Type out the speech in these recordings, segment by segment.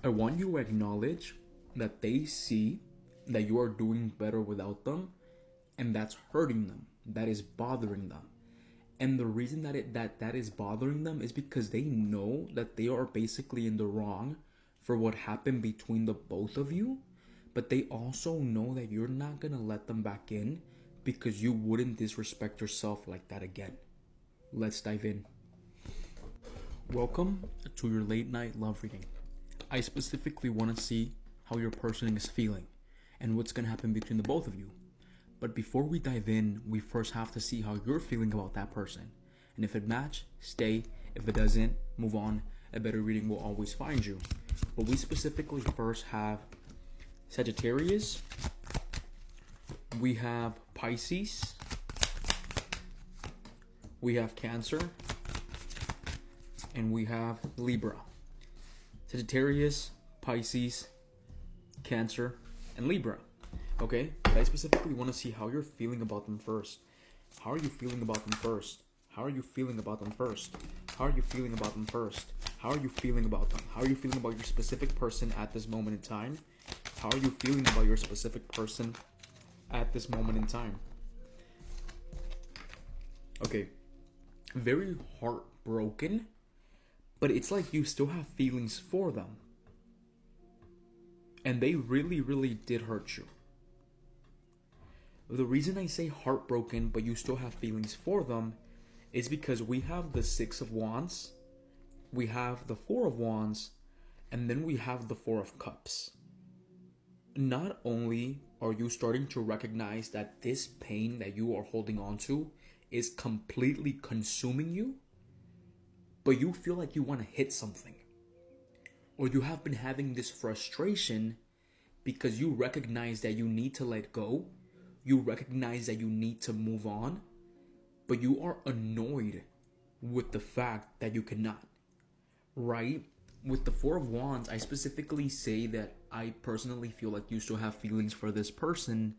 I want you to acknowledge that they see that you are doing better without them, and that's hurting them. That is bothering them. And the reason that is bothering them is because they know that they are basically in the wrong for what happened between the both of you, but they also know that you're not gonna let them back in because you wouldn't disrespect yourself like that again. Let's dive in. Welcome to your late night love reading. I specifically want to see how your person is feeling and what's going to happen between the both of you. But before we dive in, we first have to see how you're feeling about that person. And if it matches, stay. If it doesn't, move on. A better reading will always find you. But we specifically first have Sagittarius. We have Pisces. We have Cancer. And we have Libra. Sagittarius, Pisces, Cancer, and Libra. Okay? But I specifically want to see how you're feeling about them first. How are you feeling about them first? How are you feeling about them first? How are you feeling about them first? How are you feeling about them? How are you feeling about your specific person at this moment in time? How are you feeling about your specific person at this moment in time? Okay. Very heartbroken. But it's like you still have feelings for them. And they really, really did hurt you. The reason I say heartbroken, but you still have feelings for them, is because we have the Six of Wands, we have the Four of Wands, and then we have the Four of Cups. Not only are you starting to recognize that this pain that you are holding on to is completely consuming you, but you feel like you want to hit something. Or you have been having this frustration because you recognize that you need to let go. You recognize that you need to move on. But you are annoyed with the fact that you cannot. Right? With the Four of Wands, I specifically say that I personally feel like you still have feelings for this person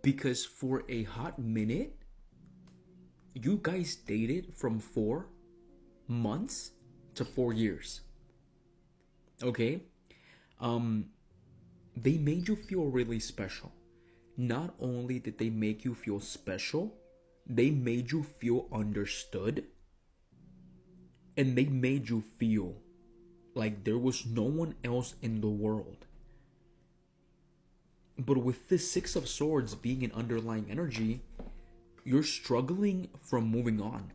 because for a hot minute, you guys dated from 4 months to 4 years. Okay? They made you feel really special. Not only did they make you feel special, they made you feel understood. And they made you feel like there was no one else in the world. But with this Six of Swords being an underlying energy, you're struggling from moving on.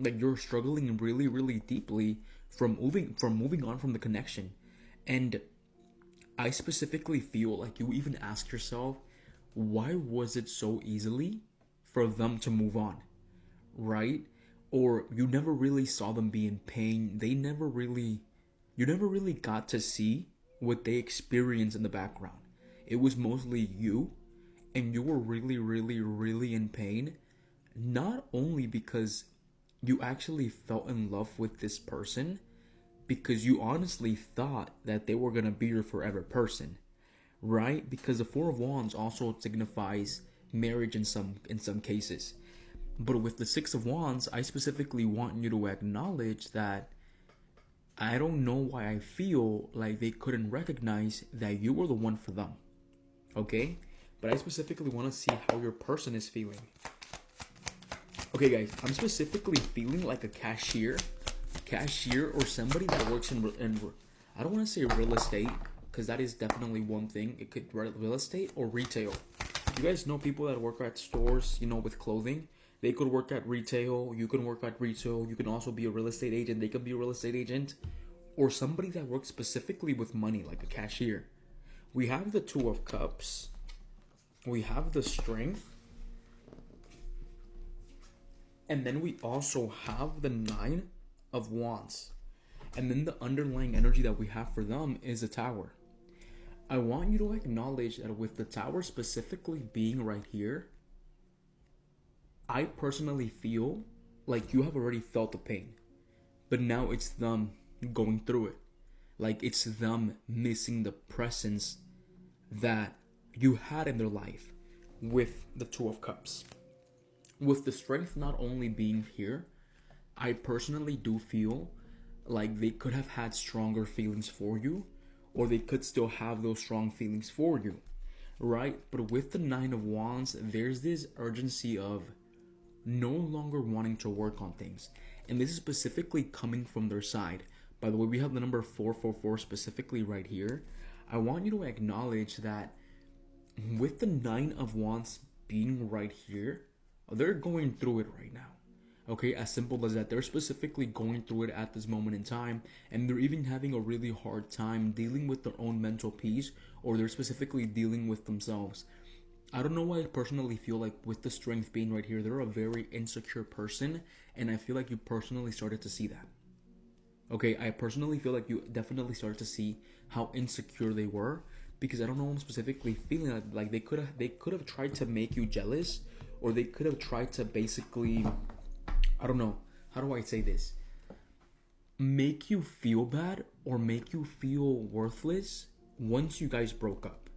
Like you're struggling really, really deeply from moving on from the connection. And I specifically feel like you even ask yourself, why was it so easily for them to move on? Right? Or you never really saw them be in pain. You never really got to see what they experienced in the background. It was mostly you, and you were really, really, really in pain. Not only because you actually fell in love with this person, because you honestly thought that they were going to be your forever person, right? Because the Four of Wands also signifies marriage in some cases. But with the Six of Wands, I specifically want you to acknowledge that I don't know why I feel like they couldn't recognize that you were the one for them. Okay? But I specifically want to see how your person is feeling. Okay, guys, I'm specifically feeling like a cashier or somebody that works in I don't want to say real estate, because that is definitely one thing. It could be real estate or retail. You guys know people that work at stores, with clothing. They could work at retail. You can work at retail. You can also be a real estate agent. They could be a real estate agent. Or somebody that works specifically with money, like a cashier. We have the Two of Cups. We have the Strength. And then we also have the Nine of Wands. And then the underlying energy that we have for them is a Tower. I want you to acknowledge that with the Tower specifically being right here, I personally feel like you have already felt the pain. But now it's them going through it. Like it's them missing the presence that you had in their life with the Two of Cups. With the Strength not only being here, I personally do feel like they could have had stronger feelings for you, or they could still have those strong feelings for you, right? But with the Nine of Wands, there's this urgency of no longer wanting to work on things. And this is specifically coming from their side. By the way, we have the number 444 specifically right here. I want you to acknowledge that with the Nine of Wands being right here, they're going through it right now. Okay, as simple as that. They're specifically going through it at this moment in time, and they're even having a really hard time dealing with their own mental peace, or they're specifically dealing with themselves. I don't know why I personally feel like with the Strength being right here, they're a very insecure person, and I feel like you personally started to see that. Okay, I personally feel like you definitely started to see how insecure they were, because I don't know, I'm specifically feeling like they could have tried to make you jealous, or they could have tried to basically, I don't know, how do I say this? Make you feel bad or make you feel worthless once you guys broke up.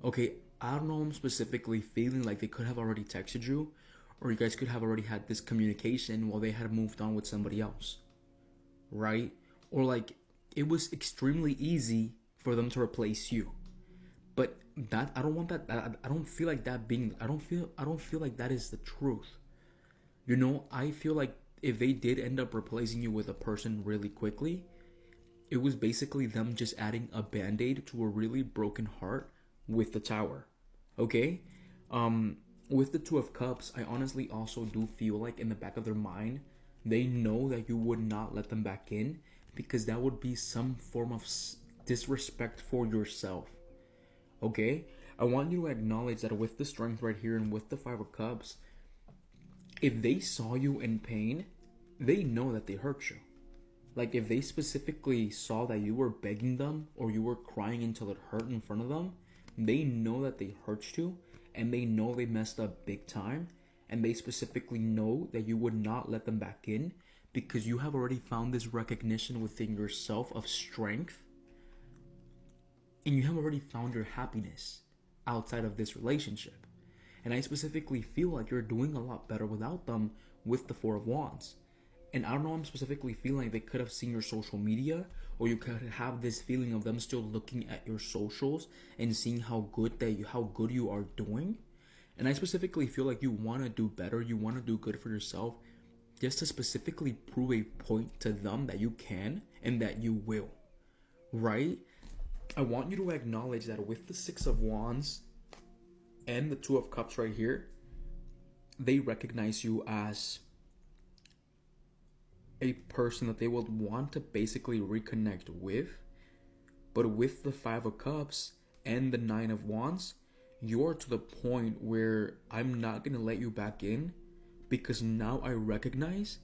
Okay, I don't know, I'm specifically feeling like they could have already texted you, or you guys could have already had this communication while they had moved on with somebody else, right? Or like it was extremely easy for them to replace you. But that, I don't want that. I don't feel like that being. I don't feel like that is the truth. You know, I feel like if they did end up replacing you with a person really quickly, it was basically them just adding a band-aid to a really broken heart with the Tower. Okay? With the Two of Cups, I honestly also do feel like in the back of their mind, they know that you would not let them back in, because that would be some form of disrespect for yourself. Okay? I want you to acknowledge that with the Strength right here and with the Five of Cups, if they saw you in pain, they know that they hurt you. Like if they specifically saw that you were begging them or you were crying until it hurt in front of them, they know that they hurt you, and they know they messed up big time, and they specifically know that you would not let them back in, because you have already found this recognition within yourself of strength, and you have already found your happiness outside of this relationship. And I specifically feel like you're doing a lot better without them with the Four of Wands. And I don't know, I'm specifically feeling like they could have seen your social media, or you could have this feeling of them still looking at your socials and seeing how good you are doing. And I specifically feel like you want to do better, you want to do good for yourself, just to specifically prove a point to them that you can and that you will. Right? I want you to acknowledge that with the Six of Wands and the Two of Cups right here, they recognize you as a person that they would want to basically reconnect with. But with the Five of Cups and the Nine of Wands, you're to the point where I'm not going to let you back in, because now I recognize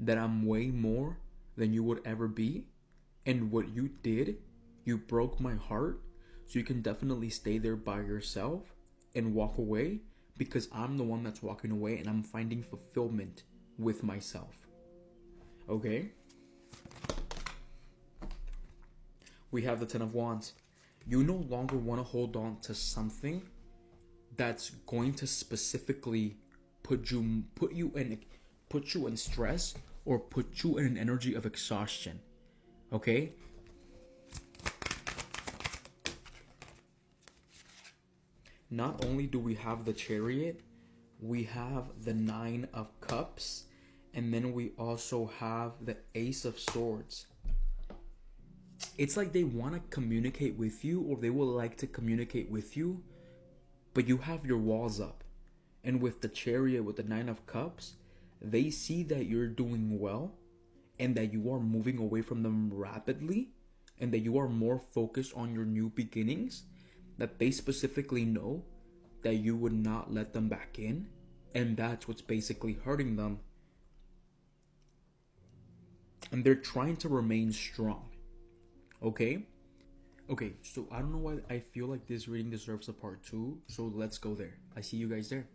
that I'm way more than you would ever be. And what you did, you broke my heart. So you can definitely stay there by yourself and walk away, because I'm the one that's walking away and I'm finding fulfillment with myself. Okay? We have the Ten of Wands. You no longer want to hold on to something that's going to specifically put you in stress, or put you in an energy of exhaustion. Okay? Not only do we have the Chariot, we have the Nine of Cups, and then we also have the Ace of Swords. It's like they want to communicate with you, or they will like to communicate with you, but you have your walls up. And with the Chariot, with the Nine of Cups, they see that you're doing well, and that you are moving away from them rapidly, and that you are more focused on your new beginnings, that they specifically know that you would not let them back in, and that's what's basically hurting them. And they're trying to remain strong. Okay? Okay, so I don't know why I feel like this reading deserves a part 2, so let's go there. I see you guys there.